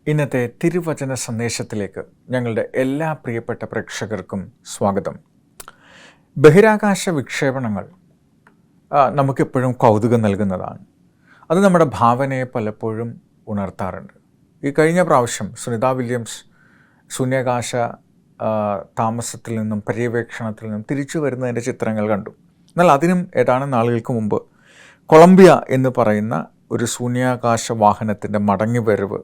ഇന്നത്തെ തിരുവചന സന്ദേശത്തിലേക്ക് ഞങ്ങളുടെ എല്ലാ പ്രിയപ്പെട്ട പ്രേക്ഷകർക്കും സ്വാഗതം. ബഹിരാകാശ വിക്ഷേപണങ്ങൾ നമുക്കെപ്പോഴും കൗതുകം നൽകുന്നതാണ്. അത് നമ്മുടെ ഭാവനയെ പലപ്പോഴും ഉണർത്താറുണ്ട്. ഈ കഴിഞ്ഞ പ്രാവശ്യം സുനിത വില്യംസ് ശൂന്യാകാശ താമസത്തിൽ നിന്നും പര്യവേക്ഷണത്തിൽ നിന്നും തിരിച്ചു വരുന്നതിൻ്റെ ചിത്രങ്ങൾ കണ്ടു. എന്നാൽ അതിനും ഏതാനും നാളുകൾക്ക് മുമ്പ് കൊളംബിയ എന്ന് പറയുന്ന ഒരു ശൂന്യാകാശ വാഹനത്തിൻ്റെ മടങ്ങിവരവ്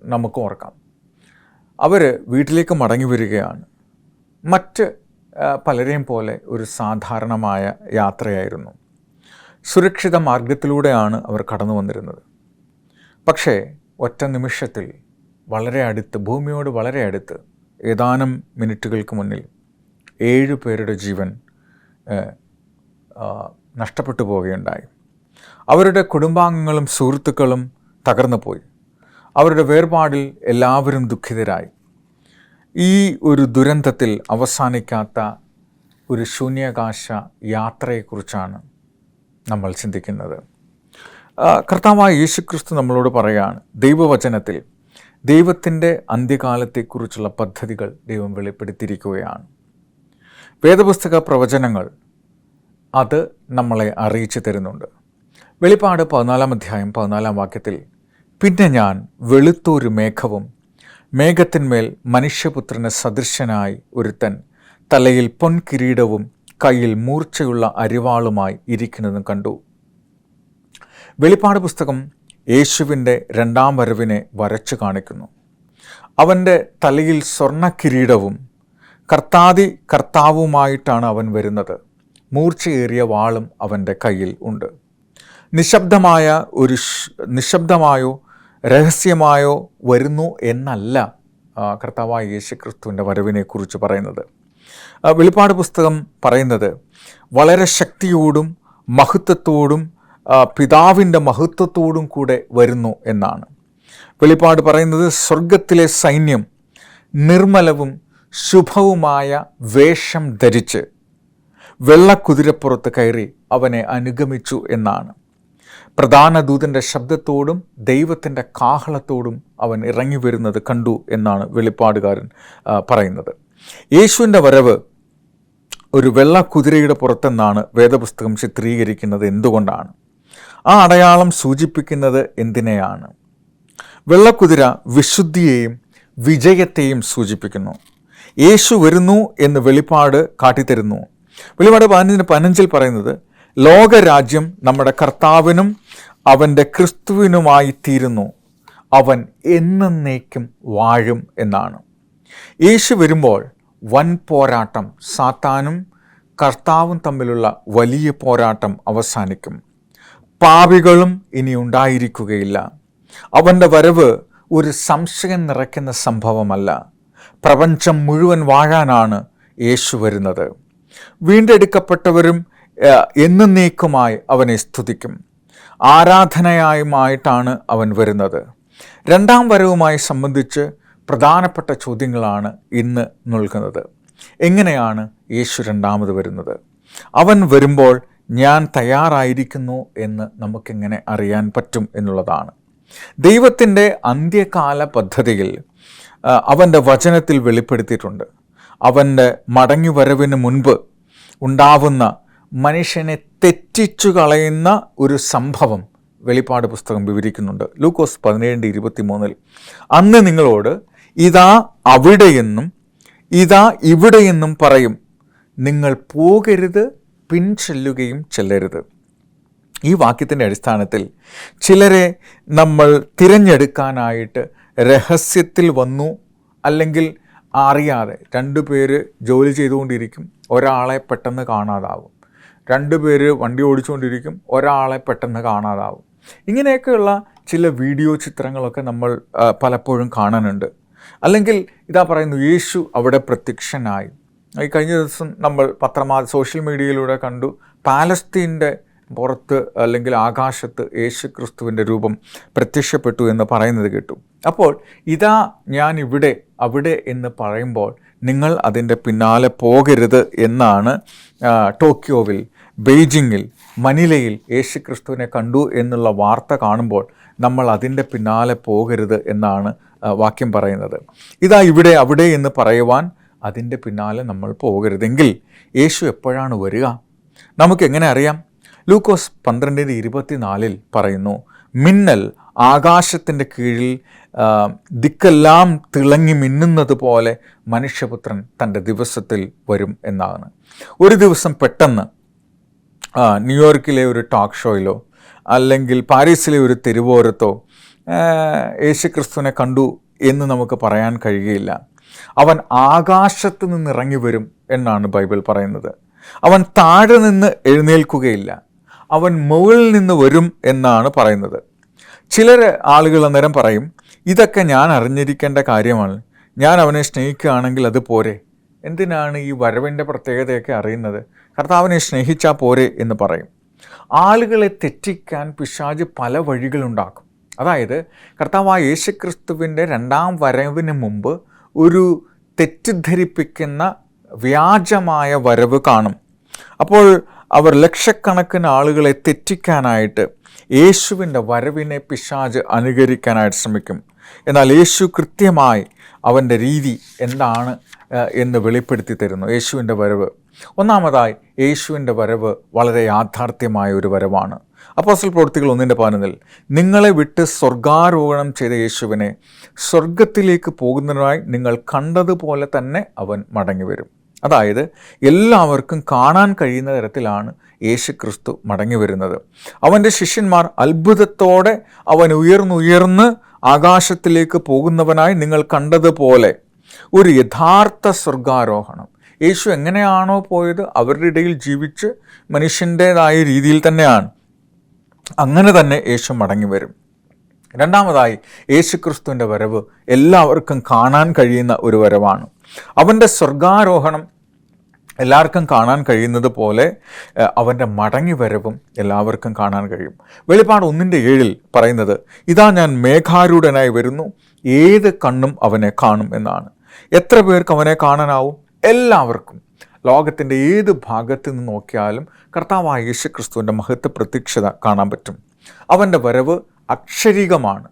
നമുക്ക് ഓർക്കാം. അവർ വീട്ടിലേക്ക് മടങ്ങി വരികയാണ്. മറ്റ് പലരെയും പോലെ ഒരു സാധാരണമായ യാത്രയായിരുന്നു. സുരക്ഷിത മാർഗത്തിലൂടെയാണ് അവർ കടന്നു വന്നിരുന്നത്. പക്ഷേ ഒറ്റ നിമിഷത്തിൽ വളരെ അടുത്ത്, ഭൂമിയോട് വളരെ അടുത്ത്, ഏതാനും മിനിറ്റുകൾക്ക് മുന്നിൽ 7 പേരുടെ ജീവൻ നഷ്ടപ്പെട്ടു പോവുകയുണ്ടായി. അവരുടെ കുടുംബാംഗങ്ങളും സുഹൃത്തുക്കളും തകർന്നു പോയി. അവരുടെ വേർപാടിൽ എല്ലാവരും ദുഃഖിതരായി. ഈ ഒരു ദുരന്തത്തിൽ അവസാനിക്കാത്ത ഒരു ശൂന്യാകാശ യാത്രയെക്കുറിച്ചാണ് നമ്മൾ ചിന്തിക്കുന്നത്. കർത്താവായ യേശുക്രിസ്തു നമ്മളോട് പറയുകയാണ്, ദൈവവചനത്തിൽ ദൈവത്തിൻ്റെ അന്ത്യകാലത്തെക്കുറിച്ചുള്ള പദ്ധതികൾ ദൈവം വെളിപ്പെടുത്തിയിരിക്കുകയാണ്. വേദപുസ്തക പ്രവചനങ്ങൾ അത് നമ്മളെ അറിയിച്ചു തരുന്നുണ്ട്. വെളിപ്പാട് 14 അധ്യായം 14 വാക്യത്തിൽ, പിന്നെ ഞാൻ വെളുത്തൊരു മേഘവും മേഘത്തിന്മേൽ മനുഷ്യപുത്രന് സദൃശനായി ഒരുത്തൻ തലയിൽ പൊൻകിരീടവും കയ്യിൽ മൂർച്ചയുള്ള അരിവാളുമായി ഇരിക്കുന്നതും കണ്ടു. വെളിപ്പാട് പുസ്തകം യേശുവിൻ്റെ 2ാം വരവിനെ വരച്ചു കാണിക്കുന്നു. അവൻ്റെ തലയിൽ സ്വർണ്ണ കിരീടവും കർത്താവുമായിട്ടാണ് അവൻ വരുന്നത്. മൂർച്ചയേറിയ വാളും അവൻ്റെ കയ്യിൽ ഉണ്ട്. നിശബ്ദമായോ രഹസ്യമായോ വരുന്നു എന്നല്ല കർത്താവായ യേശുക്രിസ്തുവിൻ്റെ വരവിനെക്കുറിച്ച് പറയുന്നത്. വെളിപ്പാട് പുസ്തകം പറയുന്നത് വളരെ ശക്തിയോടും മഹത്വത്തോടും പിതാവിൻ്റെ മഹത്വത്തോടും കൂടെ വരുന്നു എന്നാണ്. വെളിപ്പാട് പറയുന്നത് സ്വർഗത്തിലെ സൈന്യം നിർമ്മലവും ശുഭവുമായ വേഷം ധരിച്ച് വെള്ളക്കുതിരപ്പുറത്ത് കയറി അവനെ അനുഗമിച്ചു എന്നാണ്. പ്രധാന ദൂതൻ്റെ ശബ്ദത്തോടും ദൈവത്തിൻ്റെ കാഹളത്തോടും അവൻ ഇറങ്ങി വരുന്നത് കണ്ടു എന്നാണ് വെളിപ്പാടുകാരൻ പറയുന്നത്. യേശുവിൻ്റെ വരവ് ഒരു വെള്ളക്കുതിരയുടെ പുറത്തെന്നാണ് വേദപുസ്തകം ചിത്രീകരിക്കുന്നത്. എന്തുകൊണ്ടാണ്? ആ അടയാളം സൂചിപ്പിക്കുന്നത് എന്തിനെയാണ്? വെള്ളക്കുതിര വിശുദ്ധിയെയും വിജയത്തെയും സൂചിപ്പിക്കുന്നു. യേശു വരുന്നു എന്ന് വെളിപ്പാട് കാട്ടിത്തരുന്നു. വെളിപ്പാട് 15 പറയുന്നത്, ലോകരാജ്യം നമ്മുടെ കർത്താവിനും അവൻ്റെ ക്രിസ്തുവിനുമായി തീരുന്നു, അവൻ എന്നേക്കും വാഴും എന്നാണ്. യേശു വരുമ്പോൾ വൻ പോരാട്ടം, സാത്താനും കർത്താവും തമ്മിലുള്ള വലിയ പോരാട്ടം അവസാനിക്കും. പാപികളും ഇനി ഉണ്ടായിരിക്കുകയില്ല. അവൻ്റെ വരവ് ഒരു സംശയം നിറയ്ക്കുന്ന സംഭവമല്ല. പ്രപഞ്ചം മുഴുവൻ വാഴാനാണ് യേശു വരുന്നത്. വീണ്ടെടുക്കപ്പെട്ടവരും എന്നേക്കുമായി അവനെ സ്തുതിക്കും. ആരാധനയായുമായിട്ടാണ് അവൻ വരുന്നത്. 2ാം വരവുമായി സംബന്ധിച്ച് പ്രധാനപ്പെട്ട ചോദ്യങ്ങളാണ് ഇന്ന് നൽകുന്നത്. എങ്ങനെയാണ് യേശു 2ാമത് വരുന്നത്? അവൻ വരുമ്പോൾ ഞാൻ തയ്യാറായിരിക്കുന്നു എന്ന് നമുക്കെങ്ങനെ അറിയാൻ പറ്റും എന്നുള്ളതാണ്. ദൈവത്തിൻ്റെ അന്ത്യകാല പദ്ധതിയിൽ അവൻ്റെ വചനത്തിൽ വെളിപ്പെടുത്തിയിട്ടുണ്ട്. അവൻ്റെ മടങ്ങിവരവിന് മുൻപ് ഉണ്ടാവുന്ന മനുഷ്യനെ തെറ്റിച്ചു കളയുന്ന ഒരു സംഭവം വെളിപ്പാട് പുസ്തകം വിവരിക്കുന്നുണ്ട്. ലൂക്കോസ് 17:23, അന്ന് നിങ്ങളോട് ഇതാ അവിടെയെന്നും ഇതാ ഇവിടെയെന്നും പറയും, നിങ്ങൾ പോകരുത്, പിൻചെല്ലുകയും ചെല്ലരുത്. ഈ വാക്യത്തിൻ്റെ അടിസ്ഥാനത്തിൽ ചിലരെ നമ്മൾ തിരഞ്ഞെടുക്കാനായിട്ട് രഹസ്യത്തിൽ വന്നു, അല്ലെങ്കിൽ അറിയാതെ 2 പേര് ജോലി ചെയ്തുകൊണ്ടിരിക്കും, ഒരാളെ പെട്ടെന്ന് കാണാതാവും. 2 പേര് വണ്ടി ഓടിച്ചുകൊണ്ടിരിക്കും, ഒരാളെ പെട്ടെന്ന് കാണാതാവും. ഇങ്ങനെയൊക്കെയുള്ള ചില വീഡിയോ ചിത്രങ്ങളൊക്കെ നമ്മൾ പലപ്പോഴും കാണാനുണ്ട്. അല്ലെങ്കിൽ ഇതാ പറയുന്നു, യേശു അവിടെ പ്രത്യക്ഷനായി. ഈ കഴിഞ്ഞ ദിവസം നമ്മൾ സോഷ്യൽ മീഡിയയിലൂടെ കണ്ടു, പാലസ്തീൻ്റെ പുറത്ത് അല്ലെങ്കിൽ ആകാശത്ത് യേശു ക്രിസ്തുവിൻ്റെ രൂപം പ്രത്യക്ഷപ്പെട്ടു എന്ന് പറയുന്നത് കേട്ടു. അപ്പോൾ ഇതാ ഞാൻ ഇവിടെ അവിടെ എന്ന് പറയുമ്പോൾ നിങ്ങൾ അതിൻ്റെ പിന്നാലെ പോകരുത് എന്നാണ് ടോക്കിയോവിൽ, ബെയ്ജിങ്ങിൽ, മനിലയിൽ യേശു ക്രിസ്തുവിനെ കണ്ടു എന്നുള്ള വാർത്ത കാണുമ്പോൾ നമ്മൾ അതിൻ്റെ പിന്നാലെ പോകരുത് എന്നാണ് വാക്യം പറയുന്നത്. ഇതാ ഇവിടെ അവിടെ എന്ന് പറയുവാൻ അതിൻ്റെ പിന്നാലെ നമ്മൾ പോകരുതെങ്കിൽ യേശു എപ്പോഴാണ് വരിക? നമുക്കെങ്ങനെ അറിയാം? ലൂക്കോസ് 12:24 പറയുന്നു, മിന്നൽ ആകാശത്തിൻ്റെ കീഴിൽ ദിക്കെല്ലാം തിളങ്ങി മിന്നുന്നത് പോലെ മനുഷ്യപുത്രൻ തൻ്റെ ദിവസത്തിൽ വരും എന്നാണ്. ഒരു ദിവസം പെട്ടെന്ന് ന്യൂയോർക്കിലെ ഒരു ടോക്ക് ഷോയിലോ അല്ലെങ്കിൽ പാരീസിലെ ഒരു തെരുവോരത്തോ യേശുക്രിസ്തുവിനെ കണ്ടു എന്ന് നമുക്ക് പറയാൻ കഴിയുകയില്ല. അവൻ ആകാശത്ത് നിന്ന് ഇറങ്ങി വരും എന്നാണ് ബൈബിൾ പറയുന്നത്. അവൻ താഴെ നിന്ന് എഴുന്നേൽക്കുകയില്ല, അവൻ മുകളിൽ നിന്ന് വരും എന്നാണ് പറയുന്നത്. ചിലർ ആളുകൾ അന്നേരം പറയും, ഇതൊക്കെ ഞാൻ അറിഞ്ഞിരിക്കേണ്ട കാര്യമാണ്, ഞാൻ അവനെ സ്നേഹിക്കുകയാണെങ്കിൽ അത് പോരെ, എന്തിനാണ് ഈ വരവിൻ്റെ പ്രത്യേകതയൊക്കെ അറിയുന്നത്, കർത്താവിനെ സ്നേഹിച്ചാൽ പോരെ എന്ന് പറയും. ആളുകളെ തെറ്റിക്കാൻ പിശാച് പല വഴികളുണ്ടാക്കും. അതായത് കർത്താവായ യേശുക്രിസ്തുവിൻ്റെ രണ്ടാം വരവിന് മുമ്പ് ഒരു തെറ്റിദ്ധരിപ്പിക്കുന്ന വ്യാജമായ വരവ് കാണും. അപ്പോൾ അവർ ലക്ഷക്കണക്കിന് ആളുകളെ തെറ്റിക്കാനായിട്ട് യേശുവിൻ്റെ വരവിനെ പിശാച് അനുകരിക്കാനായിട്ട് ശ്രമിക്കും. എന്നാൽ യേശു കൃത്യമായി അവൻ്റെ രീതി എന്താണ് എന്ന് വെളിപ്പെടുത്തി തരുന്നു. യേശുവിൻ്റെ വരവ്, ഒന്നാമതായി യേശുവിൻ്റെ വരവ് വളരെ യാഥാർത്ഥ്യമായ ഒരു വരവാണ്. അപ്പോസ്തല പ്രവൃത്തികൾ 1:11 നിങ്ങളെ വിട്ട് സ്വർഗാരോഹണം ചെയ്ത യേശുവിനെ സ്വർഗത്തിലേക്ക് പോകുന്നതിനായി നിങ്ങൾ കണ്ടതുപോലെ തന്നെ അവൻ മടങ്ങി വരും. അതായത് എല്ലാവർക്കും കാണാൻ കഴിയുന്ന തരത്തിലാണ് യേശുക്രിസ്തു മടങ്ങി വരുന്നത്. അവൻ്റെ ശിഷ്യന്മാർ അത്ഭുതത്തോടെ അവൻ ഉയർന്നുയർന്ന് ആകാശത്തിലേക്ക് പോകുന്നവനായി നിങ്ങൾ കണ്ടതുപോലെ ഒരു യഥാർത്ഥ സ്വർഗാരോഹണം. യേശു എങ്ങനെയാണോ പോയത് അവരുടെ ഇടയിൽ ജീവിച്ച് മനുഷ്യൻ്റേതായ രീതിയിൽ തന്നെയാണ്, അങ്ങനെ തന്നെ യേശു മടങ്ങി വരും. രണ്ടാമതായി യേശുക്രിസ്തുവിൻ്റെ വരവ് എല്ലാവർക്കും കാണാൻ കഴിയുന്ന ഒരു വരവാണ്. അവൻ്റെ സ്വർഗാരോഹണം എല്ലാവർക്കും കാണാൻ കഴിയുന്നത് പോലെ അവൻ്റെ മടങ്ങി വരവും എല്ലാവർക്കും കാണാൻ കഴിയും. വെളിപ്പാട് 1:7 പറയുന്നത്, ഇതാ ഞാൻ മേഘാരൂഢനായി വരുന്നു, ഏത് കണ്ണും അവനെ കാണും എന്നാണ്. എത്ര പേർക്ക് അവനെ കാണാനാവും? എല്ലാവർക്കും. ലോകത്തിൻ്റെ ഏത് ഭാഗത്ത് നിന്ന് നോക്കിയാലും കർത്താവായ യേശുക്രിസ്തുവിൻ്റെ മഹത്വ പ്രത്യക്ഷത കാണാൻ പറ്റും. അവൻ്റെ വരവ് അക്ഷരികമാണ്,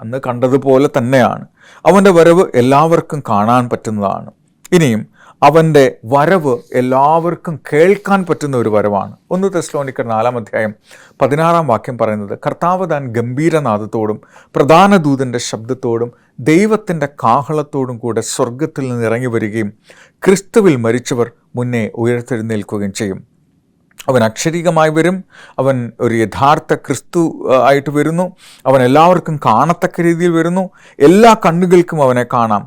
അന്ന് കണ്ടതുപോലെ തന്നെയാണ്. അവൻ്റെ വരവ് എല്ലാവർക്കും കാണാൻ പറ്റുന്നതാണ്. ഇനിയും അവൻ്റെ വരവ് എല്ലാവർക്കും കേൾക്കാൻ പറ്റുന്ന ഒരു വരവാണ്. 1 തെസ്സലോനിക്കർ 4:16 പറയുന്നത്, കർത്താവ് താൻ ഗംഭീരനാദത്തോടും പ്രധാന ദൂതൻ്റെ ശബ്ദത്തോടും ദൈവത്തിൻ്റെ കാഹളത്തോടും കൂടെ സ്വർഗത്തിൽ നിന്ന് ഇറങ്ങി വരികയും ക്രിസ്തുവിൽ മരിച്ചവർ മുന്നേ ഉയർത്തെഴുന്നേൽക്കുകയും ചെയ്യും. അവൻ അക്ഷരികമായി വരും, അവൻ ഒരു യഥാർത്ഥ ക്രിസ്തു ആയിട്ട് വരുന്നു, അവൻ എല്ലാവർക്കും കാണത്തക്ക രീതിയിൽ വരുന്നു, എല്ലാ കണ്ണുകൾക്കും അവനെ കാണാം,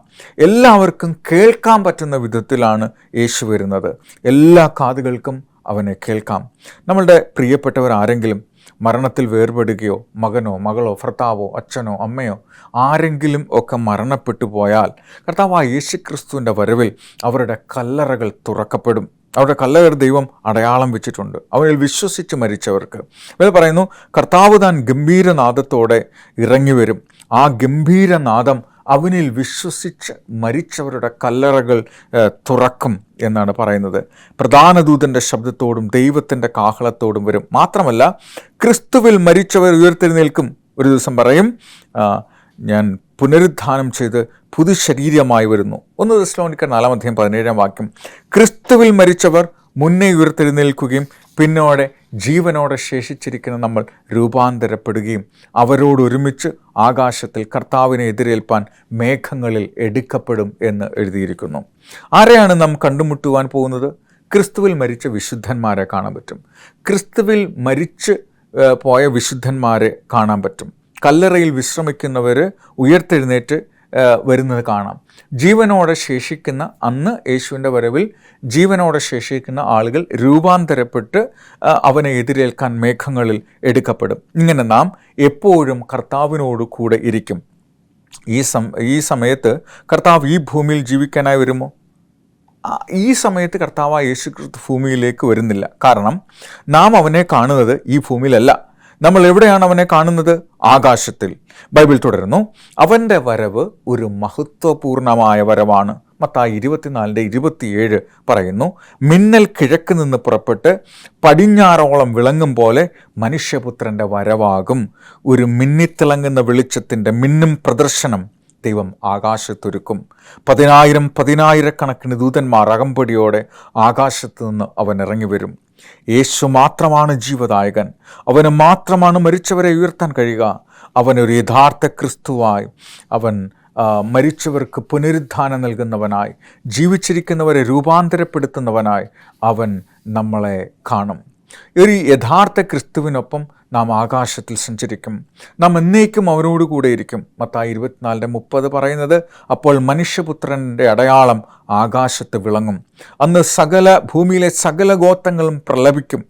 എല്ലാവർക്കും കേൾക്കാൻ പറ്റുന്ന വിധത്തിലാണ് യേശു വരുന്നത്, എല്ലാ കാതുകൾക്കും അവനെ കേൾക്കാം. നമ്മളുടെ പ്രിയപ്പെട്ടവർ ആരെങ്കിലും മരണത്തിൽ വേർപെടുകയോ മകനോ മകളോ ഭർത്താവോ അച്ഛനോ അമ്മയോ ആരെങ്കിലും ഒക്കെ മരണപ്പെട്ടു പോയാൽ കർത്താവായ യേശുക്രിസ്തുവിൻ്റെ വരവിൽ അവരുടെ കല്ലറകൾ തുറക്കപ്പെടും. അവരുടെ കല്ലറ ദൈവം അടയാളം വെച്ചിട്ടുണ്ട്. അവനിൽ വിശ്വസിച്ച് മരിച്ചവർക്ക് ഇത് പറയുന്നു, കർത്താവ് താൻ ഗംഭീരനാദത്തോടെ ഇറങ്ങി വരും. ആ ഗംഭീരനാദം അവനിൽ വിശ്വസിച്ച് മരിച്ചവരുടെ കല്ലറകൾ തുറക്കും എന്നാണ് പറയുന്നത്. പ്രധാന ദൂതൻ്റെ ശബ്ദത്തോടും ദൈവത്തിൻ്റെ കാഹളത്തോടും വരും. മാത്രമല്ല ക്രിസ്തുവിൽ മരിച്ചവർ ഉയർത്തെഴുന്നേൽക്കും. ഒരു ദിവസം പറയും, ഞാൻ പുനരുദ്ധാനം ചെയ്ത് പുതു ശരീരമായി വരുന്നു. 1 തെസ്സലോനിക്കർ 4:17 ക്രിസ്തുവിൽ മരിച്ചവർ മുന്നേ ഉയർത്തെഴുന്നേൽക്കുകയും പിന്നോടെ ജീവനോടെ ശേഷിച്ചിരിക്കുന്ന നമ്മൾ രൂപാന്തരപ്പെടുകയും അവരോടൊരുമിച്ച് ആകാശത്തിൽ കർത്താവിനെ എതിരേൽപ്പാൻ മേഘങ്ങളിൽ എടുക്കപ്പെടും എന്ന് എഴുതിയിരിക്കുന്നു. ആരെയാണ് നാം കണ്ടുമുട്ടുവാൻ പോകുന്നത്? ക്രിസ്തുവിൽ മരിച്ച വിശുദ്ധന്മാരെ കാണാൻ പറ്റും. ക്രിസ്തുവിൽ മരിച്ച് പോയ വിശുദ്ധന്മാരെ കാണാൻ പറ്റും. കല്ലറയിൽ വിശ്രമിക്കുന്നവർ ഉയർത്തെഴുന്നേറ്റ് വരുന്നത് കാണാം. ജീവനോടെ ശേഷിക്കുന്ന അന്ന് യേശുവിൻ്റെ വരവിൽ ജീവനോടെ ശേഷിക്കുന്ന ആളുകൾ രൂപാന്തരപ്പെട്ട് അവനെ എതിരേൽക്കാൻ മേഘങ്ങളിൽ എടുക്കപ്പെടും. ഇങ്ങനെ നാം എപ്പോഴും കർത്താവിനോട് കൂടെ ഇരിക്കും. ഈ സമയത്ത് കർത്താവ് ഈ ഭൂമിയിൽ ജീവിക്കാനായി വരുമോ? ഈ സമയത്ത് കർത്താവായ യേശുക്രിസ്തു ഭൂമിയിലേക്ക് വരുന്നില്ല. കാരണം നാം അവനെ കാണുന്നത് ഈ ഭൂമിയിലല്ല. നമ്മൾ എവിടെയാണ് അവനെ കാണുന്നത്? ആകാശത്തിൽ. ബൈബിൾ തുടരുന്നു, അവൻ്റെ വരവ് ഒരു മഹത്വപൂർണമായ വരവാണ്. മത്തായി 24:27 പറയുന്നു, മിന്നൽ കിഴക്ക് നിന്ന് പുറപ്പെട്ട് പടിഞ്ഞാറോളം വിളങ്ങും പോലെ മനുഷ്യപുത്രൻ്റെ വരവാകും. ഒരു മിന്നിത്തിളങ്ങുന്ന വെളിച്ചത്തിൻ്റെ മിന്നും പ്രദർശനം ദൈവം ആകാശത്തൊരുക്കും. 10,000 ദൂതന്മാർ അകമ്പടിയോടെ ആകാശത്ത് നിന്ന് അവൻ ഇറങ്ങി വരും. യേശു മാത്രമാണ് ജീവദായകൻ. അവന് മാത്രമാണ് മരിച്ചവരെ ഉയർത്താൻ കഴിയുക. അവനൊരു യഥാർത്ഥ ക്രിസ്തുവായി, അവൻ മരിച്ചവർക്ക് പുനരുദ്ധാനം നൽകുന്നവനായി, ജീവിച്ചിരിക്കുന്നവരെ രൂപാന്തരപ്പെടുത്തുന്നവനായി അവൻ നമ്മളെ കാണും. ഒരു യഥാർത്ഥ ക്രിസ്തുവിനൊപ്പം നാം ആകാശത്തിൽ സഞ്ചരിക്കും. നാം എന്നേക്കും അവനോട് കൂടെയിരിക്കും. മത്തായി 24:30 പറയുന്നത്, അപ്പോൾ മനുഷ്യപുത്രൻ്റെ അടയാളം ആകാശത്ത് വിളങ്ങും. അന്ന് ഭൂമിയിലെ സകല ഗോത്രങ്ങളും പ്രലപിക്കും.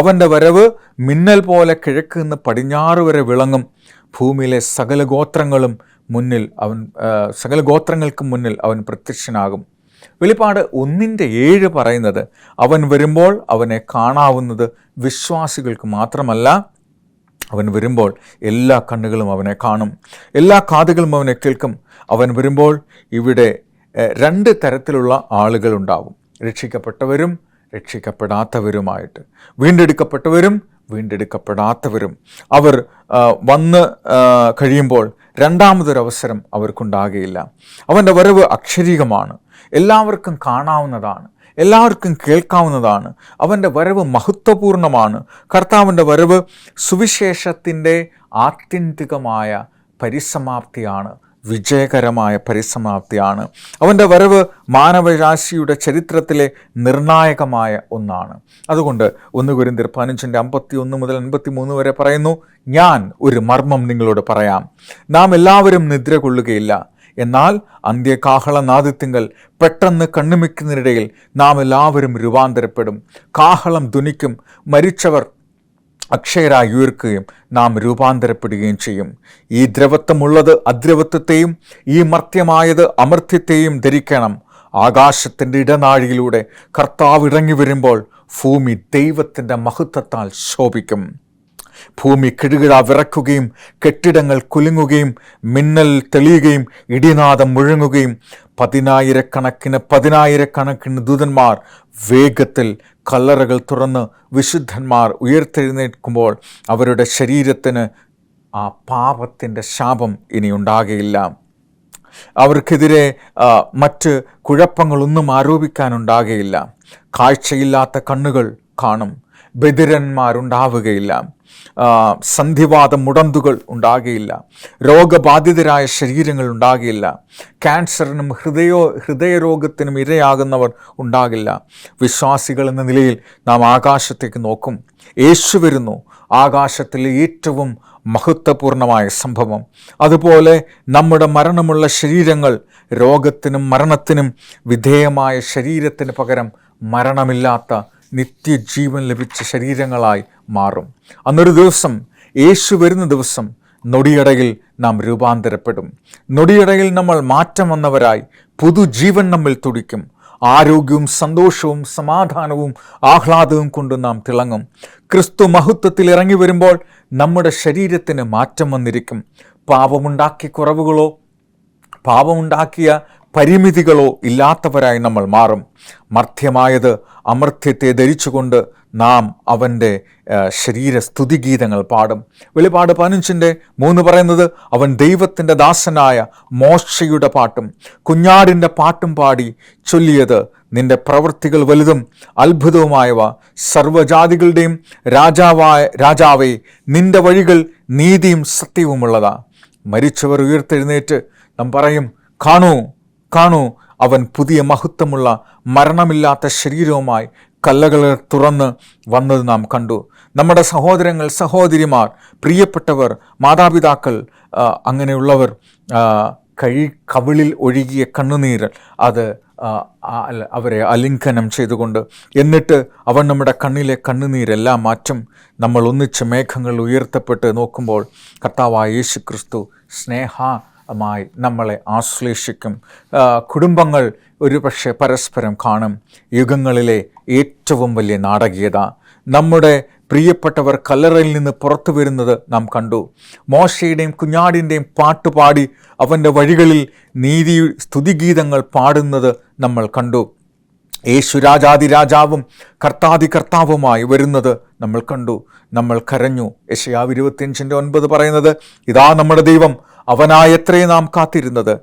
അവൻ്റെ വരവ് മിന്നൽ പോലെ കിഴക്ക് നിന്ന് പടിഞ്ഞാറ് വരെ വിളങ്ങും. ഭൂമിയിലെ സകല ഗോത്രങ്ങൾക്കും മുന്നിൽ അവൻ പ്രത്യക്ഷനാകും. വെളിപ്പാട് 1:7 പറയുന്നത്, അവൻ വരുമ്പോൾ അവനെ കാണാവുന്നത് വിശ്വാസികൾക്ക് മാത്രമല്ല, അവൻ വരുമ്പോൾ എല്ലാ കണ്ണുകളും അവനെ കാണും, എല്ലാ കാതുകളും അവനെ കേൾക്കും. അവൻ വരുമ്പോൾ ഇവിടെ 2 തരത്തിലുള്ള ആളുകളുണ്ടാവും, രക്ഷിക്കപ്പെട്ടവരും രക്ഷിക്കപ്പെടാത്തവരുമായിട്ട്, വീണ്ടെടുക്കപ്പെട്ടവരും വീണ്ടെടുക്കപ്പെടാത്തവരും. അവർ വന്ന് കഴിയുമ്പോൾ രണ്ടാമതൊരവസരം അവർക്കുണ്ടാകുകയില്ല. അവൻ്റെ വരവ് അക്ഷരീകമാണ്, എല്ലാവർക്കും കാണാവുന്നതാണ്, എല്ലാവർക്കും കേൾക്കാവുന്നതാണ്. അവൻ്റെ വരവ് മഹത്വപൂർണ്ണമാണ്. കർത്താവിൻ്റെ വരവ് സുവിശേഷത്തിൻ്റെ ആത്യന്തികമായ പരിസമാപ്തിയാണ്, വിജയകരമായ പരിസമാപ്തിയാണ്. അവൻ്റെ വരവ് മാനവരാശിയുടെ ചരിത്രത്തിലെ നിർണായകമായ ഒന്നാണ്. അതുകൊണ്ട് 1 കൊരിന്ത്യർ 15:51 മുതൽ 53 വരെ പറയുന്നു, ഞാൻ ഒരു മർമ്മം നിങ്ങളോട് പറയാം, നാം എല്ലാവരും നിദ്ര കൊള്ളുകയില്ല, എന്നാൽ അന്ത്യകാഹളനാദത്തിങ്കൽ പെട്ടെന്ന് കണ്ണുമിക്കുന്നതിനിടയിൽ നാം എല്ലാവരും രൂപാന്തരപ്പെടും. കാഹളം ധ്വനിക്കും, മരിച്ചവർ അക്ഷയരായി ഉയർക്കുകയും നാം രൂപാന്തരപ്പെടുകയും ചെയ്യും. ഈ ദ്രവത്വമുള്ളത് അദ്രവത്വത്തെയും ഈ മർത്യമായത് അമർത്യത്തെയും ധരിക്കണം. ആകാശത്തിൻ്റെ ഇടനാഴിയിലൂടെ കർത്താവ് ഇറങ്ങി വരുമ്പോൾ ഭൂമി ദൈവത്തിൻ്റെ മഹത്വത്താൽ ശോഭിക്കും. ഭൂമി കിടുകിട വിറക്കുകയും കെട്ടിടങ്ങൾ കുലുങ്ങുകയും മിന്നൽ തെളിയുകയും ഇടിനാദം മുഴങ്ങുകയും 10,000 ദൂതന്മാർ വേഗത്തിൽ കല്ലറകൾ തുറന്ന് വിശുദ്ധന്മാർ ഉയർത്തെഴുന്നേൽക്കുമ്പോൾ അവരുടെ ശരീരത്തിന് ആ പാപത്തിൻ്റെ ശാപം ഇനി ഉണ്ടാകുകയില്ല. അവർക്കെതിരെ മറ്റ് കുഴപ്പങ്ങളൊന്നും ആരോപിക്കാനുണ്ടാകുകയില്ല. കാഴ്ചയില്ലാത്ത കണ്ണുകൾ കാണും, ബധിരന്മാരുണ്ടാവുകയില്ല, സന്ധിവാത മുടന്തുകൾ ഉണ്ടാകുകയില്ല, രോഗബാധിതരായ ശരീരങ്ങൾ ഉണ്ടാകില്ല, ക്യാൻസറിനും ഹൃദയരോഗത്തിനും ഇരയാകുന്നവർ ഉണ്ടാകില്ല. വിശ്വാസികൾ എന്ന നിലയിൽ നാം ആകാശത്തേക്ക് നോക്കും. യേശു വരുന്നു, ആകാശത്തിലെ ഏറ്റവും മഹത്വപൂർണമായ സംഭവം. അതുപോലെ നമ്മുടെ മരണമുള്ള ശരീരങ്ങൾ രോഗത്തിനും മരണത്തിനും വിധേയമായ ശരീരത്തിന് പകരം മരണമില്ലാത്ത നിത്യജീവൻ ലഭിച്ച ശരീരങ്ങളായി മാറും. അന്നൊരു ദിവസം, യേശു വരുന്ന ദിവസം, നൊടിയടയിൽ നാം രൂപാന്തരപ്പെടും. നൊടിയടയിൽ നമ്മൾ മാറ്റം വന്നവരായി പുതുജീവൻ നമ്മിൽ തുടിക്കും. ആരോഗ്യവും സന്തോഷവും സമാധാനവും ആഹ്ലാദവും കൊണ്ട് നാം തിളങ്ങും. ക്രിസ്തു മഹത്വത്തിൽ ഇറങ്ങി വരുമ്പോൾ നമ്മുടെ ശരീരത്തിന് മാറ്റം വന്നിരിക്കും. പാപമുണ്ടാക്കിയ പരിമിതികളോ ഇല്ലാത്തവരായി നമ്മൾ മാറും. മർത്യമായത് അമർത്യത്തെ ധരിച്ചുകൊണ്ട് നാം അവൻ്റെ ശരീരസ്തുതിഗീതങ്ങൾ പാടും. വെളിപ്പാട് 15:3 പറയുന്നത്, അവൻ ദൈവത്തിൻ്റെ ദാസനായ മോശയുടെ പാട്ടും കുഞ്ഞാടിൻ്റെ പാട്ടും പാടി ചൊല്ലിയത്, നിന്റെ പ്രവൃത്തികൾ വലുതും അത്ഭുതവുമായവ, സർവ്വജാതികളുടെയും രാജാവേ, നിന്റെ വഴികൾ നീതിയും സത്യവുമുള്ളതാ. മരിച്ചവർ ഉയർത്തെഴുന്നേറ്റ് നാം പറയും, കാണൂ കാണൂ, അവൻ പുതിയ മഹത്വമുള്ള മരണമില്ലാത്ത ശരീരവുമായി കല്ലകൾ തുറന്ന് വന്നത് നാം കണ്ടു. നമ്മുടെ സഹോദരങ്ങൾ, സഹോദരിമാർ, പ്രിയപ്പെട്ടവർ, മാതാപിതാക്കൾ, അങ്ങനെയുള്ളവർ കവിളിൽ ഒഴുകിയ കണ്ണുനീർ അത് അവരെ അലിംഗനം ചെയ്തുകൊണ്ട്, എന്നിട്ട് അവൻ നമ്മുടെ കണ്ണിലെ കണ്ണുനീരെല്ലാം മാറ്റും. നമ്മൾ ഒന്നിച്ച് മേഘങ്ങൾ ഉയർത്തപ്പെട്ട് നോക്കുമ്പോൾ കർത്താവായ യേശു ക്രിസ്തു സ്നേഹമായി നമ്മളെ ആശ്ലേഷിക്കും. കുടുംബങ്ങൾ ഒരുപക്ഷെ പരസ്പരം കാണും. യുഗങ്ങളിലെ ഏറ്റവും വലിയ നാടകീയത. നമ്മുടെ പ്രിയപ്പെട്ടവർ കല്ലറയിൽ നിന്ന് പുറത്തു വരുന്നത് നാം കണ്ടു. മോശയുടെയും കുഞ്ഞാടിൻ്റെയും പാട്ടുപാടി അവൻ്റെ വഴികളിൽ നീതി സ്തുതിഗീതങ്ങൾ പാടുന്നത് നമ്മൾ കണ്ടു. യേശു രാജാതിരാജാവും കർത്താവുമായി വരുന്നത് നമ്മൾ കണ്ടു. നമ്മൾ കരഞ്ഞു. യെശയ്യാവ് 25:9 പറയുന്നത്, ഇതാ നമ്മുടെ ദൈവം, അവനായത്രേ നാം കാത്തിരുന്നത്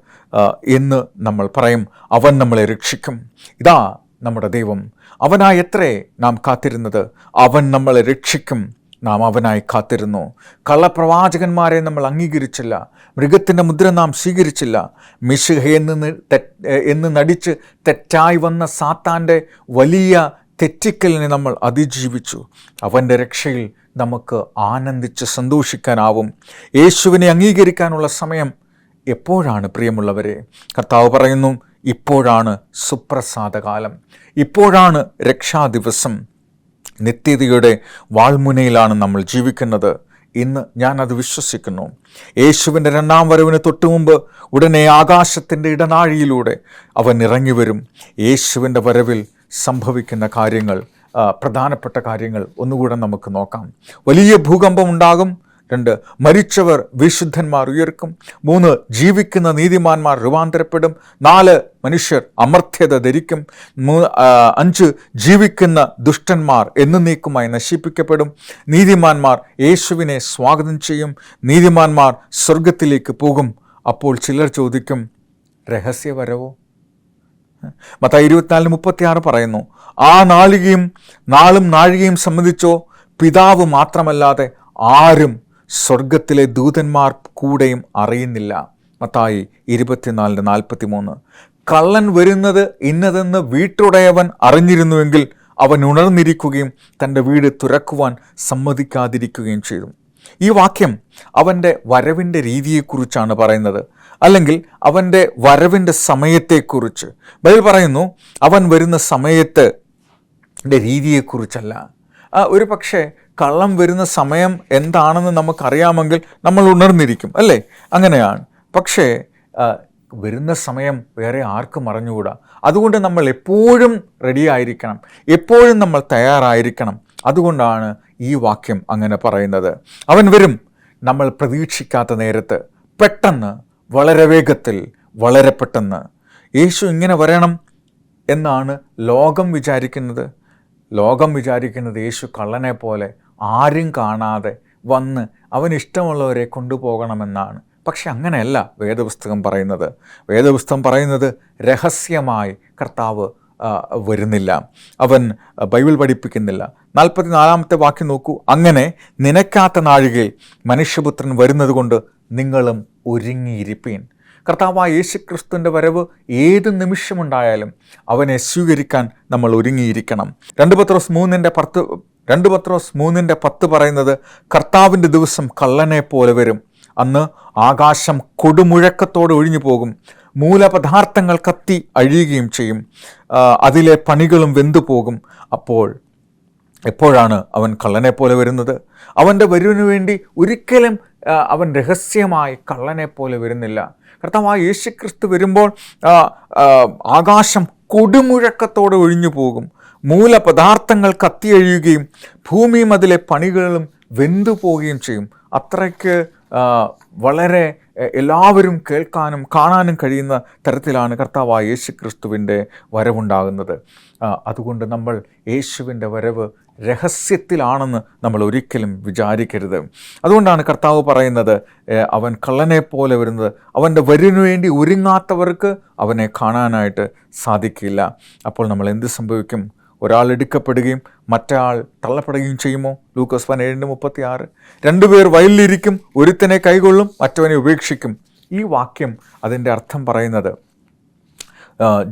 എന്ന് നമ്മൾ പറയും. അവൻ നമ്മളെ രക്ഷിക്കും. ഇതാ നമ്മുടെ ദൈവം, അവനായത്രേ നാം കാത്തിരുന്നത്, അവൻ നമ്മളെ രക്ഷിക്കും. നാം അവനായി കാത്തിരുന്നു. കള്ളപ്രവാചകന്മാരെ നമ്മൾ അംഗീകരിച്ചില്ല. മൃഗത്തിൻ്റെ മുദ്ര നാം സ്വീകരിച്ചില്ല. എന്ന് നടിച്ച് തെറ്റായി വന്ന സാത്താൻ്റെ വലിയ തെറ്റിക്കലിനെ നമ്മൾ അതിജീവിച്ചു. അവൻ്റെ രക്ഷയിൽ നമുക്ക് ആനന്ദിച്ച് സന്തോഷിക്കാനാവും. യേശുവിനെ അംഗീകരിക്കാനുള്ള സമയം എപ്പോഴാണ് പ്രിയമുള്ളവരെ? കർത്താവ് പറയുന്നു, ഇപ്പോഴാണ് സുപ്രസാദകാലം, ഇപ്പോഴാണ് രക്ഷാദിവസം. നിത്യതയുടെ വാൾമുനയിലാണ് നമ്മൾ ജീവിക്കുന്നത്. ഇന്ന് ഞാനത് വിശ്വസിക്കുന്നു. യേശുവിൻ്റെ 2ാം വരവിന് തൊട്ടുമുമ്പ് ഉടനെ ആകാശത്തിൻ്റെ ഇടനാഴിയിലൂടെ അവൻ ഇറങ്ങി വരും. യേശുവിൻ്റെ വരവിൽ സംഭവിക്കുന്ന കാര്യങ്ങൾ, പ്രധാനപ്പെട്ട കാര്യങ്ങൾ ഒന്നുകൂടെ നമുക്ക് നോക്കാം. വലിയ ഭൂകമ്പം ഉണ്ടാകും. 2, മരിച്ചവർ വിശുദ്ധന്മാർ ഉയർക്കും. 3, ജീവിക്കുന്ന നീതിമാന്മാർ രൂപാന്തരപ്പെടും. 4, മനുഷ്യർ അമർത്യത ധരിക്കും. 5, ജീവിക്കുന്ന ദുഷ്ടന്മാർ എന്നേക്കുമായി നശിപ്പിക്കപ്പെടും. നീതിമാന്മാർ യേശുവിനെ സ്വാഗതം ചെയ്യും. നീതിമാന്മാർ സ്വർഗത്തിലേക്ക് പോകും. അപ്പോൾ ചിലർ ചോദിക്കും, രഹസ്യവരവോ? മത്തായി 24:36 പറയുന്നു, ആ നാളും നാഴികയും സംബന്ധിച്ചോ പിതാവ് മാത്രമല്ലാതെ ആരും സ്വർഗത്തിലെ ദൂതന്മാർ കൂടെയും അറിയുന്നില്ല. മത്തായി 24:43. കള്ളൻ വരുന്നത് ഇന്നതെന്ന് വീട്ടുടയവൻ അറിഞ്ഞിരുന്നുവെങ്കിൽ അവൻ ഉണർന്നിരിക്കുകയും തൻ്റെ വീട് തുറക്കുവാൻ സമ്മതിക്കാതിരിക്കുകയും ചെയ്തു. ഈ വാക്യം അവൻ്റെ വരവിൻ്റെ രീതിയെക്കുറിച്ചാണ് പറയുന്നത്, അല്ലെങ്കിൽ അവൻ്റെ വരവിൻ്റെ സമയത്തെക്കുറിച്ച്. ബൈബിൾ പറയുന്നു, അവൻ വരുന്ന സമയത്തിൻ്റെ രീതിയെക്കുറിച്ചല്ല. ഒരു പക്ഷേ കള്ളം വരുന്ന സമയം എന്താണെന്ന് നമുക്കറിയാമെങ്കിൽ നമ്മൾ ഉണർന്നിരിക്കും, അല്ലേ? അങ്ങനെയാണ്. പക്ഷേ വരുന്ന സമയം വേറെ ആർക്കും അറിഞ്ഞുകൂടാ. അതുകൊണ്ട് നമ്മൾ എപ്പോഴും റെഡി ആയിരിക്കണം, എപ്പോഴും നമ്മൾ തയ്യാറായിരിക്കണം. അതുകൊണ്ടാണ് ഈ വാക്യം അങ്ങനെ പറയുന്നത്. അവൻ വരും നമ്മൾ പ്രതീക്ഷിക്കാത്ത നേരത്ത്, പെട്ടെന്ന്, വളരെ വേഗത്തിൽ, വളരെ പെട്ടെന്ന്. യേശു ഇങ്ങനെ വരണം എന്നാണ് ലോകം വിചാരിക്കുന്നത്. ലോകം വിചാരിക്കുന്നത് യേശു കള്ളനെ പോലെ ആരും കാണാതെ വന്ന് അവന് ഇഷ്ടമുള്ളവരെ കൊണ്ടുപോകണമെന്നാണ്. പക്ഷെ അങ്ങനെയല്ല വേദപുസ്തകം പറയുന്നത്. വേദപുസ്തകം പറയുന്നത് രഹസ്യമായി കർത്താവ് വരുന്നില്ല, അവൻ ബൈബിൾ പഠിപ്പിക്കുന്നില്ല. 44-ാമത്തെ വാക്യം നോക്കൂ. അങ്ങനെ നിനക്കാത്ത നാഴികയിൽ മനുഷ്യപുത്രൻ വരുന്നത് കൊണ്ട് നിങ്ങളും ഒരുങ്ങിയിരിപ്പീൻ. കർത്താവായ യേശുക്രിസ്തുവിൻ്റെ വരവ് ഏത് നിമിഷമുണ്ടായാലും അവനെ സ്വീകരിക്കാൻ നമ്മൾ ഒരുങ്ങിയിരിക്കണം. 2 പത്രോസ് 3:10 പറയുന്നത്, കർത്താവിൻ്റെ ദിവസം കള്ളനെ പോലെ വരും. അന്ന് ആകാശം കൊടുമുഴക്കത്തോടെ ഒഴിഞ്ഞു പോകും, മൂലപദാർത്ഥങ്ങൾ കത്തി അഴിയുകയും ചെയ്യും, അതിലെ പണികളും വെന്തുപോകും. അപ്പോൾ എപ്പോഴാണ് അവൻ കള്ളനെ പോലെ വരുന്നത്? അവൻ്റെ വരവിനു വേണ്ടി ഒരിക്കലും അവൻ രഹസ്യമായി കള്ളനെ പോലെ വരുന്നില്ല. കർത്താവായ യേശുക്രിസ്തു വരുമ്പോൾ ആകാശം കൊടുമുഴക്കത്തോടെ ഒഴിഞ്ഞു പോകും, മൂലപദാർത്ഥങ്ങൾ കത്തിയഴിയുകയും ഭൂമിയും അതിലെ പണികളും വെന്തു പോവുകയും ചെയ്യും. അത്രയ്ക്ക് വളരെ എല്ലാവരും കേൾക്കാനും കാണാനും കഴിയുന്ന തരത്തിലാണ് കർത്താവായ യേശുക്രിസ്തുവിൻ്റെ വരവുണ്ടാകുന്നത്. അതുകൊണ്ട് നമ്മൾ യേശുവിൻ്റെ വരവ് രഹസ്യത്തിലാണെന്ന് നമ്മൾ ഒരിക്കലും വിചാരിക്കരുത്. അതുകൊണ്ടാണ് കർത്താവ് പറയുന്നത്, അവൻ കള്ളനെ പോലെ വരുന്നത്. അവൻ്റെ വരവിനു വേണ്ടി ഒരുങ്ങാത്തവർക്ക് അവനെ കാണാനായിട്ട് സാധിക്കില്ല. അപ്പോൾ നമ്മൾ എന്ത് സംഭവിക്കും? ഒരാൾ എടുക്കപ്പെടുകയും മറ്റയാൾ തള്ളപ്പെടുകയും ചെയ്യുമോ? ലൂക്കോസ് 17:36. 2 പേർ വയലിലിരിക്കും, ഒരുത്തനെ കൈകൊള്ളും, മറ്റവനെ ഉപേക്ഷിക്കും. ഈ വാക്യം അതിൻ്റെ അർത്ഥം പറയുന്നത്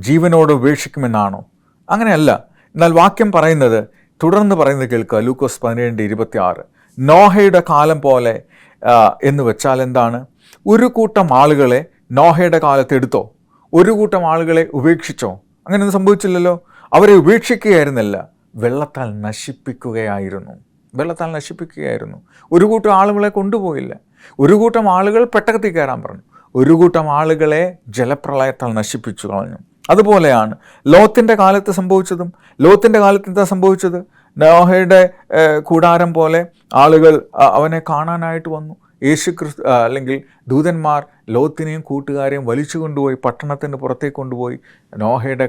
ജീവനോട് ഉപേക്ഷിക്കുമെന്നാണോ? അങ്ങനെയല്ല. എന്നാൽ വാക്യം പറയുന്നത്, തുടർന്ന് പറയുന്നത് കേൾക്കുക. ലൂക്കോസ് 17:26. നോഹയുടെ കാലം പോലെ എന്ന് വെച്ചാൽ എന്താണ്? ഒരു കൂട്ടം ആളുകളെ നോഹയുടെ കാലത്ത് എടുത്തോ, ഒരു കൂട്ടം ആളുകളെ ഉപേക്ഷിച്ചോ? അങ്ങനെയൊന്നും സംഭവിച്ചില്ലല്ലോ. അവരെ ഉപേക്ഷിക്കുകയായിരുന്നില്ല, വെള്ളത്താൽ നശിപ്പിക്കുകയായിരുന്നു. ഒരു കൂട്ടം ആളുകളെ കൊണ്ടുപോയില്ല. ഒരു കൂട്ടം ആളുകൾ പെട്ടകത്തിൽ കയറാൻ പറഞ്ഞു, ഒരു കൂട്ടം ആളുകളെ ജലപ്രളയത്താൽ നശിപ്പിച്ചു കളഞ്ഞു. അതുപോലെയാണ് ലോത്തിൻ്റെ കാലത്ത് സംഭവിച്ചതും. ലോത്തിൻ്റെ കാലത്ത് എന്താ സംഭവിച്ചത്? നോഹയുടെ കൂടാരം പോലെ ആളുകൾ അവനെ കാണാനായിട്ട് വന്നു. യേശുക്രിസ്തു അല്ലെങ്കിൽ ദൂതന്മാർ ലോത്തിനെയും കൂട്ടുകാരെയും വലിച്ചു കൊണ്ടുപോയി പട്ടണത്തിന് പുറത്തേക്ക് കൊണ്ടുപോയി നോഹയുടെ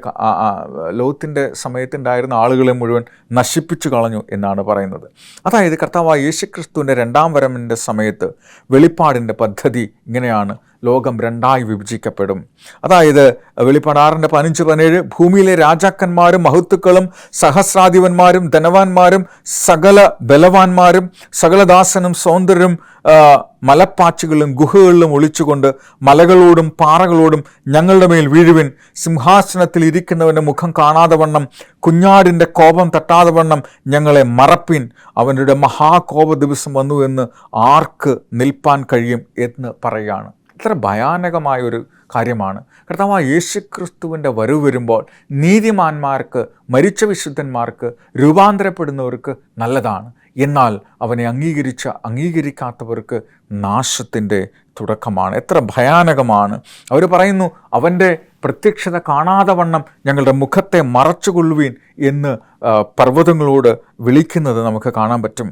ലോത്തിൻ്റെ സമയത്തുണ്ടായിരുന്ന ആളുകളെ മുഴുവൻ നശിപ്പിച്ചു കളഞ്ഞു എന്നാണ് പറയുന്നത്. അതായത് കർത്താവായ യേശുക്രിസ്തുവിൻ്റെ രണ്ടാം വരവിൻ്റെ സമയത്ത് വെളിപ്പാടിൻ്റെ പദ്ധതി ഇങ്ങനെയാണ്: ലോകം രണ്ടായി വിഭജിക്കപ്പെടും. അതായത് വെളിപ്പാട് 6:15-17 ഭൂമിയിലെ രാജാക്കന്മാരും മഹത്തുക്കളും സഹസ്രാധിപന്മാരും ധനവാന്മാരും സകല ബലവാന്മാരും സകലദാസനും സൗന്ദര്യരും മലപ്പാച്ചുകളിലും ഗുഹകളിലും ഒളിച്ചുകൊണ്ട് മലകളോടും പാറകളോടും ഞങ്ങളുടെ മേൽ വീഴുവിൻ, സിംഹാസനത്തിൽ ഇരിക്കുന്നവൻ്റെ മുഖം കാണാതെ വണ്ണം കുഞ്ഞാടിൻ്റെ കോപം തട്ടാതെ വണ്ണം ഞങ്ങളെ മറപ്പിൻ, അവരുടെ മഹാകോപ ദിവസം വന്നു എന്ന് ആർക്ക് നിൽപ്പാൻ കഴിയും എന്ന് പറയുകയാണ്. ഇത്ര ഭയാനകമായൊരു കാര്യമാണ്. കർത്താവായ യേശുക്രിസ്തുവിൻ്റെ വരവ് വരുമ്പോൾ നീതിമാന്മാർക്ക്, മരിച്ച വിശുദ്ധന്മാർക്ക്, രൂപാന്തരപ്പെടുന്നവർക്ക് നല്ലതാണ്. എന്നാൽ അവനെ അംഗീകരിക്കാത്തവർക്ക് നാശത്തിൻ്റെ തുടക്കമാണ്. എത്ര ഭയാനകമാണ്! അവർ പറയുന്നു, അവൻ്റെ പ്രത്യക്ഷത കാണാതെ വണ്ണം ഞങ്ങളുടെ മുഖത്തെ മറച്ചുകൊള്ളുവീൻ എന്ന് പർവ്വതങ്ങളോട് വിളിക്കുന്നത് നമുക്ക് കാണാൻ പറ്റും.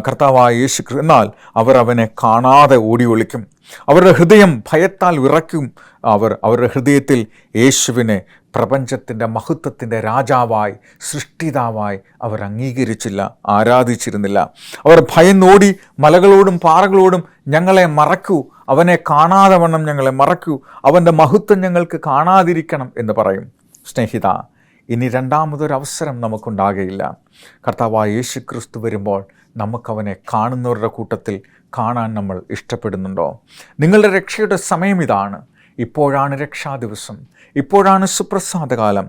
കർത്താവായ യേശുക്രിസ്തു എന്നാൽ അവർ അവനെ കാണാതെ ഓടി ഒളിക്കും. അവരുടെ ഹൃദയം ഭയത്താൽ വിറയ്ക്കും. അവരുടെ ഹൃദയത്തിൽ യേശുവിനെ പ്രപഞ്ചത്തിൻ്റെ മഹത്വത്തിൻ്റെ രാജാവായി, സൃഷ്ടിതാവായി അവർ അംഗീകരിച്ചില്ല, ആരാധിച്ചിരുന്നില്ല. അവർ ഭയന്നോടി മലകളോടും പാറകളോടും ഞങ്ങളെ മറക്കൂ, അവനെ കാണാതെ വണ്ണം ഞങ്ങളെ മറക്കൂ, അവൻ്റെ മഹത്വം ഞങ്ങൾക്ക് കാണാതിരിക്കണം എന്ന് പറയും. സ്നേഹിത, ഇനി രണ്ടാമതൊരവസരം നമുക്കുണ്ടാകുകയില്ല. കർത്താവായ യേശുക്രിസ്തു വരുമ്പോൾ നമുക്കവനെ കാണുന്നവരുടെ കൂട്ടത്തിൽ കാണാൻ നമ്മൾ ഇഷ്ടപ്പെടുന്നുണ്ടോ? നിങ്ങളുടെ രക്ഷയുടെ സമയം ഇതാണ്. ഇപ്പോഴാണ് രക്ഷാദിവസം, ഇപ്പോഴാണ് സുപ്രസാദകാലം.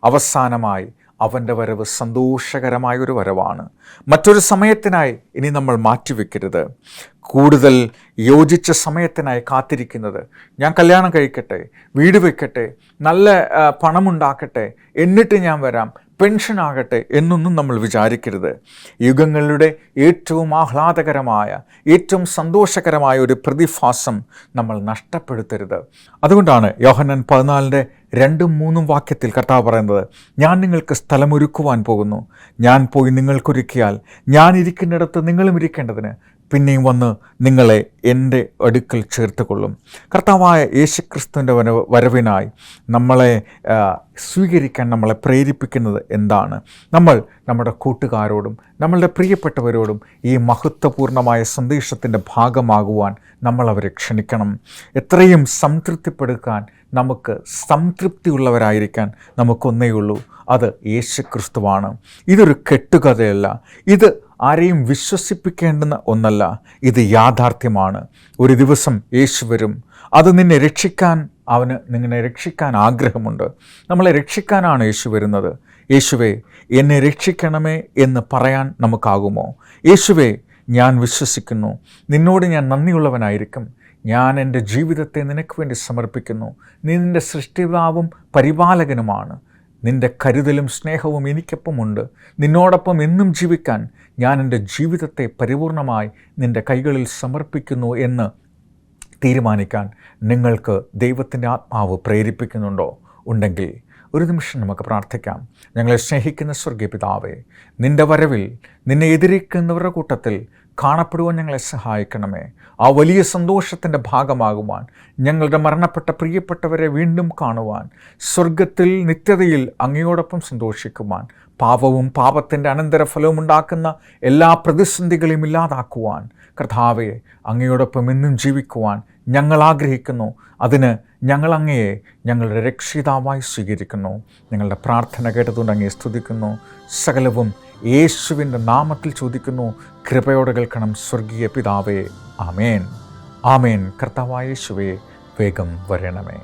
അവസാനമായി അവൻ്റെ വരവ് സന്തോഷകരമായൊരു വരവാണ്. മറ്റൊരു സമയത്തിനായി ഇനി നമ്മൾ മാറ്റിവെക്കരുത്. കൂടുതൽ യോജിച്ച സമയത്തിനായി കാത്തിരിക്കുന്നത്, ഞാൻ കല്യാണം കഴിക്കട്ടെ, വീട് വയ്ക്കട്ടെ, നല്ല പണമുണ്ടാക്കട്ടെ, എന്നിട്ട് ഞാൻ വരാം, പെൻഷൻ ആകട്ടെ എന്നൊന്നും നമ്മൾ വിചാരിക്കരുത്. യുഗങ്ങളുടെ ഏറ്റവും ആഹ്ലാദകരമായ, ഏറ്റവും സന്തോഷകരമായ ഒരു പ്രതിഭാസം നമ്മൾ നഷ്ടപ്പെടുത്തരുത്. അതുകൊണ്ടാണ് യോഹന്നാൻ 14:2-3 വാക്യത്തിൽ കർത്താവ് പറയുന്നത്, ഞാൻ നിങ്ങൾക്ക് സ്ഥലമൊരുക്കുവാൻ പോകുന്നു. ഞാൻ പോയി നിങ്ങൾക്കൊരുക്കിയാൽ ഞാൻ ഇരിക്കുന്നിടത്ത് നിങ്ങളും ഇരിക്കേണ്ടതിന് പിന്നെയും വന്ന് നിങ്ങളെ എൻ്റെ അടുക്കൽ ചേർത്തുകൊള്ളും. കർത്താവായ യേശുക്രിസ്തുവിൻ്റെ വരവിനായി നമ്മളെ സ്വീകരിക്കാൻ നമ്മളെ പ്രേരിപ്പിക്കുന്നത് എന്താണ്? നമ്മൾ നമ്മുടെ കൂട്ടുകാരോടും നമ്മളുടെ പ്രിയപ്പെട്ടവരോടും ഈ മഹത്വപൂർണമായ സന്ദേശത്തിൻ്റെ ഭാഗമാകുവാൻ നമ്മൾ അവരെ ക്ഷണിക്കണം. എത്രയും സംതൃപ്തിപ്പെടുത്താൻ നമുക്ക് സംതൃപ്തിയുള്ളവരായിരിക്കാൻ നമുക്കൊന്നേയുള്ളൂ, അത് യേശുക്രിസ്തുവാണ്. ഇതൊരു കെട്ടുകഥയല്ല, ഇത് ആരെയും വിശ്വസിപ്പിക്കേണ്ടുന്ന ഒന്നല്ല, ഇത് യാഥാർത്ഥ്യമാണ്. ഒരു ദിവസം യേശു വരും. അത് നിന്നെ രക്ഷിക്കാൻ ആഗ്രഹമുണ്ട്. നമ്മളെ രക്ഷിക്കാനാണ് യേശു വരുന്നത്. യേശുവേ, എന്നെ രക്ഷിക്കണമേ എന്ന് പറയാൻ നമുക്കാകുമോ? യേശുവേ, ഞാൻ വിശ്വസിക്കുന്നു, നിന്നോട് ഞാൻ നന്ദിയുള്ളവനായിരിക്കും. ഞാൻ എൻ്റെ ജീവിതത്തെ നിനക്ക് വേണ്ടി സമർപ്പിക്കുന്നു. നീ നിൻ്റെ സൃഷ്ടിതാവും പരിപാലകനുമാണ്. നിൻ്റെ കരുതലും സ്നേഹവും എനിക്കൊപ്പമുണ്ട്. നിന്നോടൊപ്പം എന്നും ജീവിക്കാൻ ഞാൻ എൻ്റെ ജീവിതത്തെ പരിപൂർണമായി നിൻ്റെ കൈകളിൽ സമർപ്പിക്കുന്നു എന്ന് തീരുമാനിക്കാൻ നിങ്ങൾക്ക് ദൈവത്തിൻ്റെ ആത്മാവ് പ്രേരിപ്പിക്കുന്നുണ്ടോ? ഉണ്ടെങ്കിൽ ഒരു നിമിഷം നമുക്ക് പ്രാർത്ഥിക്കാം. ഞങ്ങളെ സ്നേഹിക്കുന്ന സ്വർഗീയ പിതാവേ, നിൻ്റെ വരവിൽ നിന്നെ എതിരിക്കുന്നവരുടെ കൂട്ടത്തിൽ കാണപ്പെടുവാൻ ഞങ്ങളെ സഹായിക്കണമേ. ആ വലിയ സന്തോഷത്തിൻ്റെ ഭാഗമാകുവാൻ, ഞങ്ങളുടെ മരണപ്പെട്ട പ്രിയപ്പെട്ടവരെ വീണ്ടും കാണുവാൻ, സ്വർഗത്തിൽ നിത്യതയിൽ അങ്ങയോടൊപ്പം സന്തോഷിക്കുവാൻ, പാപവും പാപത്തിൻ്റെ അനന്തരഫലവും ഉണ്ടാക്കുന്ന എല്ലാ പ്രതിസന്ധികളെയും ഇല്ലാതാക്കുവാൻ, കർത്താവേ, അങ്ങയോടൊപ്പം എന്നും ജീവിക്കുവാൻ ഞങ്ങൾ ആഗ്രഹിക്കുന്നു. അതിന് ഞങ്ങൾ അങ്ങയെ ഞങ്ങളുടെ രക്ഷിതാവായി സ്വീകരിക്കുന്നു. ഞങ്ങളുടെ പ്രാർത്ഥന കേട്ടതുകൊണ്ട് അങ്ങയെ സ്തുതിക്കുന്നു. സകലവും യേശുവിൻ്റെ നാമത്തിൽ ചോദിക്കുന്നു. കൃപയോടെ കേൾക്കണം സ്വർഗീയ പിതാവേ. ആമേൻ, ആമേൻ. കർത്താവായ യേശുവേ, വേഗം വരണമേ.